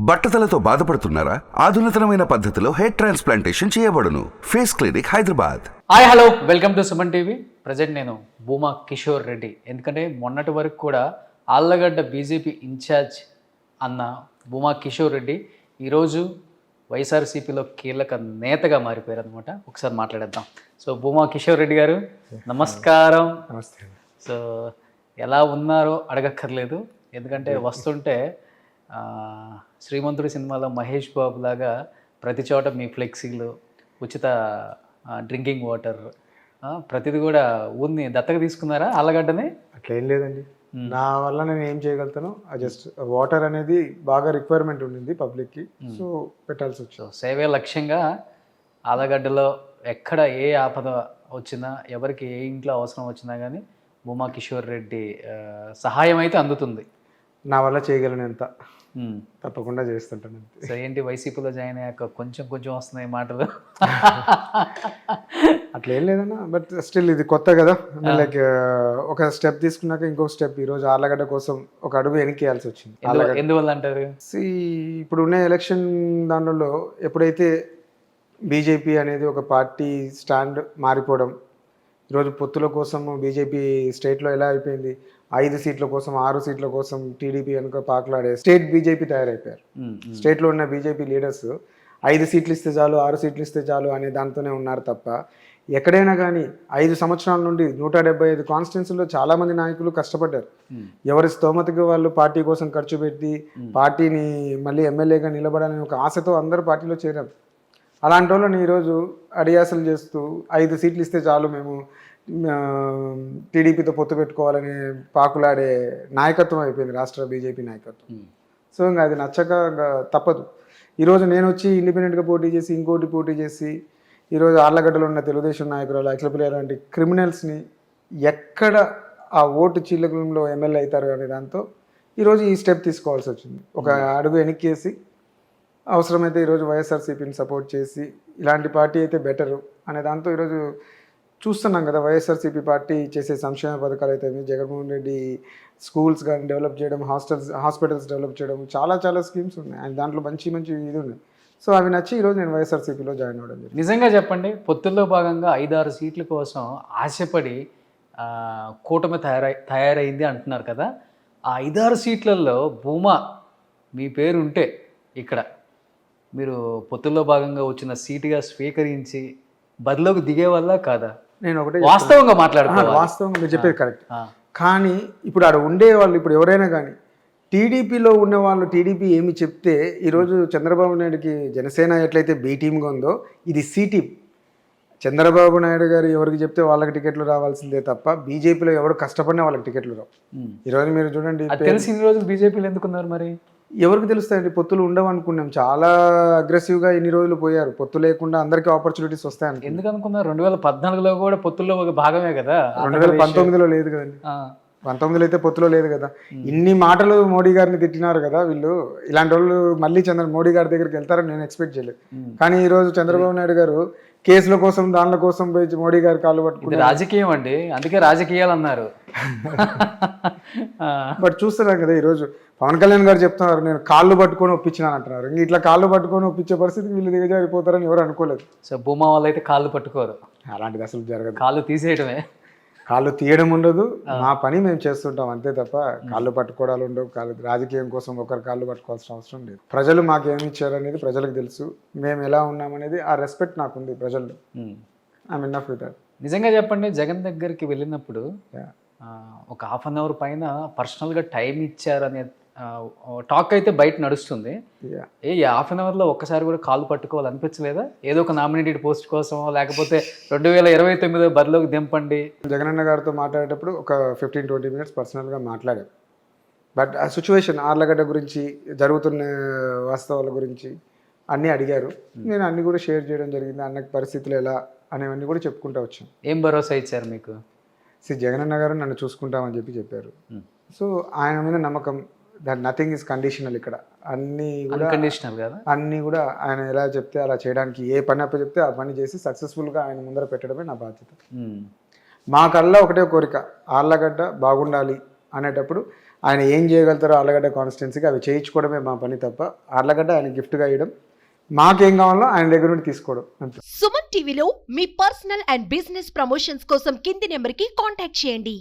బట్టతలతో బాధపడుతున్నారా? ఆధునితనమైన పద్ధతిలో hair transplantation చేయబడును. Face clinic, Hyderabad. Hi hello, welcome to Suman TV. Present నేను భూమా కిషోర్ రెడ్డి. ఎందుకంటే మొన్నటి వరకు కూడా ఆళ్లగడ్డ బీజేపీ ఇన్ఛార్జ్ అన్న భూమా కిషోర్ రెడ్డి ఈరోజు వైఎస్ఆర్సీపీలో కీలక నేతగా మారిపోయారు అనమాట. ఒకసారి మాట్లాడేద్దాం. సో భూమా కిషోర్ రెడ్డి గారు నమస్కారం. నమస్తే. సో ఎలా ఉన్నారో అడగక్కర్లేదు, ఎందుకంటే వస్తుంటే శ్రీమంతుడి సినిమాలో మహేష్ బాబు లాగా ప్రతి చోట మీ ఫ్లెక్సీలు, ఉచిత డ్రింకింగ్ వాటర్, ప్రతిది కూడా ఊరిని దత్తగా తీసుకున్నారా ఆళ్ళగడ్డని? అట్లా ఏం లేదండి. నా వల్ల నేను ఏం చేయగలుగుతాను, జస్ట్ వాటర్ అనేది బాగా రిక్వైర్మెంట్ ఉండింది పబ్లిక్కి, సో పెట్టాల్సి వచ్చింది. సేవే లక్ష్యంగా ఆళ్ళగడ్డలో ఎక్కడ ఏ ఆపద వచ్చినా, ఎవరికి ఏ ఇంట్లో అవసరం వచ్చినా కానీ భూమా కిషోర్ రెడ్డి సహాయం అయితే అందుతుంది. నా వల్ల చేయగలనంత తప్పకుండా చేస్తుంటాను. సో ఏంటి, వైసీపీలో జాయిన్ అయ్యాక కొంచెం కొంచెం వస్తున్నాయి మాటలు? అట్లా ఏం లేదన్నా, బట్ స్టిల్ ఇది కొత్త కదా. లైక్ ఒక స్టెప్ తీసుకున్నాక ఇంకొక స్టెప్ ఈరోజు ఆళ్ళగడ్డ కోసం ఒక అడుగు వెనక్కియాల్సి వచ్చింది. ఎందువల్ల అంటారు? ఇప్పుడు ఉన్న ఎలక్షన్ దానిలో ఎప్పుడైతే బీజేపీ అనేది ఒక పార్టీ స్టాండ్ మారిపోవడం, ఈరోజు పొత్తుల కోసం బీజేపీ స్టేట్లో ఎలా అయిపోయింది, 5 సీట్ల కోసం 6 సీట్ల కోసం టీడీపీ వెనుక పాకులాడే స్టేట్ బీజేపీ తయారైపోయారు. స్టేట్లో ఉన్న బీజేపీ లీడర్స్ 5 సీట్లు ఇస్తే చాలు, 6 సీట్లు ఇస్తే చాలు అనే దాంతోనే ఉన్నారు తప్ప, ఎక్కడైనా కానీ 5 సంవత్సరాల నుండి 175 కాన్స్టిట్యున్సీలో చాలా మంది నాయకులు కష్టపడ్డారు. ఎవరి స్తోమతకి వాళ్ళు పార్టీ కోసం ఖర్చు పెట్టి పార్టీని మళ్ళీ ఎమ్మెల్యేగా నిలబడాలని ఒక ఆశతో అందరూ పార్టీలో చేరారు. అలాంటి వాళ్ళని ఈరోజు అడియాసలు చేస్తూ 5 సీట్లు ఇస్తే చాలు, మేము టీడీపీతో పొత్తు పెట్టుకోవాలని పాకులాడే నాయకత్వం అయిపోయింది రాష్ట్ర బీజేపీ నాయకత్వం. సో ఇంకా అది నచ్చక తప్పదు. ఈరోజు నేను వచ్చి ఇండిపెండెంట్గా పోటీ చేసి, ఇంకోటి పోటీ చేసి, ఈరోజు ఆళ్ళగడ్డలో ఉన్న తెలుగుదేశం నాయకురాలు అఖిలప్రియ లాంటి క్రిమినల్స్ని ఎక్కడ ఆ ఓటు చీలకులంలో ఎమ్మెల్యే అవుతారు అనే దాంతో ఈరోజు ఈ స్టెప్ తీసుకోవాల్సి వచ్చింది. ఒక అడుగు వెనక్కేసి అవసరమైతే ఈరోజు వైఎస్ఆర్సీపీని సపోర్ట్ చేసి ఇలాంటి పార్టీ అయితే బెటరు అనే దాంతో ఈరోజు చూస్తున్నాం కదా. వైఎస్ఆర్సీపీ పార్టీ చేసే సంక్షేమ పథకాలు అయితే, జగన్మోహన్ రెడ్డి స్కూల్స్ కానీ డెవలప్ చేయడం, హాస్పిటల్స్ డెవలప్ చేయడం, చాలా చాలా స్కీమ్స్ ఉన్నాయి. అండ్ దాంట్లో మంచి మంచి ఇది ఉన్నాయి. సో అవి నచ్చి ఈరోజు నేను వైఎస్ఆర్సీపీలో జాయిన్ అవ్వడం జరిగింది. నిజంగా చెప్పండి, పొత్తుల్లో భాగంగా 5-6 సీట్ల కోసం ఆశపడి కూటమి తయారైంది అంటున్నారు కదా. ఆ 5-6 సీట్లలో భూమా మీ పేరు ఉంటే ఇక్కడ మీరు పొత్తుల్లో భాగంగా వచ్చిన సీటుగా స్వీకరించి బరిలోకి దిగే వల్ల కాదా? నేను ఒకటే వాస్తవంగా మాట్లాడుతున్నాను. వాస్తవంగా మీరు చెప్పేది కరెక్ట్. కానీ ఇప్పుడు ఆడ ఉండే వాళ్ళు, ఇప్పుడు ఎవరైనా కానీ టీడీపీలో ఉన్న వాళ్ళు టీడీపీ ఏమి చెప్తే, ఈరోజు చంద్రబాబు నాయుడుకి జనసేన ఎట్లయితే బి టీమ్గా ఉందో, ఇది సి టీమ్. చంద్రబాబు నాయుడు గారు ఎవరికి చెప్తే వాళ్ళకి టికెట్లు రావాల్సిందే తప్ప బీజేపీలో ఎవరు కష్టపడినా వాళ్ళకి టికెట్లు రావు. ఈరోజు మీరు చూడండి, తెలిసి ఇన్ని రోజులు బీజేపీలో ఎందుకున్నారు మరి? ఎవరికి తెలుస్తాయండి, పొత్తులు ఉండవు అనుకున్నాం. చాలా అగ్రెసివ్గా ఇన్ని రోజులు పోయారు. పొత్తు లేకుండా అందరికీ ఆపర్చునిటీస్ వస్తాయని ఎందుకు అనుకున్నారు? 2014లో కూడా పొత్తుల్లో ఒక భాగమే కదా. 2019లో లేదు కదండి. 19లో అయితే పొత్తులో లేదు కదా. ఇన్ని మాటలు మోడీ గారిని తిట్టినారు కదా వీళ్ళు. ఇలాంటి వాళ్ళు మళ్ళీ మోడీ గారి దగ్గరికి వెళ్తారని నేను ఎక్స్పెక్ట్ చేయలేదు. కానీ ఈరోజు చంద్రబాబు నాయుడు గారు కేసుల కోసం దానిల కోసం పోయి మోడీ గారి కాళ్ళు పట్టుకుంటే రాజకీయం అండి, అందుకే రాజకీయాలు అన్నారు. బట్ చూస్తున్నాం కదా, ఈరోజు పవన్ కళ్యాణ్ గారు చెప్తున్నారు, నేను కాళ్ళు పట్టుకొని ఒప్పించినాను అంటున్నారు. ఇంక ఇట్లా కాళ్ళు పట్టుకొని ఒప్పించే పరిస్థితికి వీళ్ళు దిగజారిపోతారని ఎవరు అనుకోలేదు. సో భూమా వాళ్ళు అయితే కాళ్ళు పట్టుకోరు, అలాంటిది అసలు జరగదు. కాళ్ళు తీసేయడమే. కాళ్ళు తీయడం ఉండదు, మా పని మేము చేస్తుంటాం అంతే తప్ప కాళ్ళు పట్టుకోవడాలు ఉండవు. రాజకీయం కోసం ఒకరు కాళ్ళు పట్టుకోవాల్సిన అవసరం లేదు. ప్రజలు మాకేమి ఇచ్చారు అనేది ప్రజలకు తెలుసు. మేము ఎలా ఉన్నామనేది ఆ రెస్పెక్ట్ నాకుంది ప్రజల్లో. I'm enough with that. నిజంగా చెప్పండి, జగన్ దగ్గరికి వెళ్ళినప్పుడు ఒక 1/2 అవర్ పైన పర్సనల్గా టైం ఇచ్చారనే టాక్ అయితే బయట నడుస్తుంది. ఏ 1/2 అవర్లో ఒక్కసారి కూడా కాలు పట్టుకోవాలనిపించలేదా? ఏదో ఒక నామినేటెడ్ పోస్ట్ కోసం, లేకపోతే 2029 బరిలోకి దింపండి. జగనన్న గారితో మాట్లాడేటప్పుడు ఒక 15-20 మినిట్స్ పర్సనల్గా మాట్లాడారు. బట్ ఆ సిచ్యువేషన్, ఆర్లగడ్డ గురించి, జరుగుతున్న వాస్తవాల గురించి అన్నీ అడిగారు. నేను అన్నీ కూడా షేర్ చేయడం జరిగింది. అన్నకి పరిస్థితులు ఎలా అనేవన్నీ కూడా చెప్పుకుంటూ వచ్చాను. ఏం భరోసా ఇచ్చారు మీకు? జగనన్న గారు నన్ను చూసుకుంటామని చెప్పారు. సో ఆయన మీద నమ్మకం. That nothing is conditional. ఇక్కడ అన్నీ కూడా కండిషనల్ కదా. అన్నీ కూడా ఆయన ఎలా చెప్తే అలా చేయడానికి, ఏ పని అప్ప చెప్తే ఆ పని చేసి సక్సెస్ఫుల్గా ఆయన ముందర పెట్టడమే నా బాధ్యత. మా కల్లా ఒకటే కోరిక, ఆళ్ళగడ్డ బాగుండాలి అనేటప్పుడు ఆయన ఏం చేయగలుగుతారో ఆర్లగడ్డ కాన్స్టిట్యున్సీకి అవి చేయించుకోవడమే మా పని తప్ప ఆర్లగడ్డ ఆయన గిఫ్ట్గా ఇవ్వడం, మాకేం కావాలో ఆయన దగ్గర నుండి తీసుకోవడం అంతే. సుమన్ టీవీలో మీ పర్సనల్ అండ్ బిజినెస్ ప్రమోషన్స్ కోసం కింది నెంబర్కి కాంటాక్ట్ చేయండి.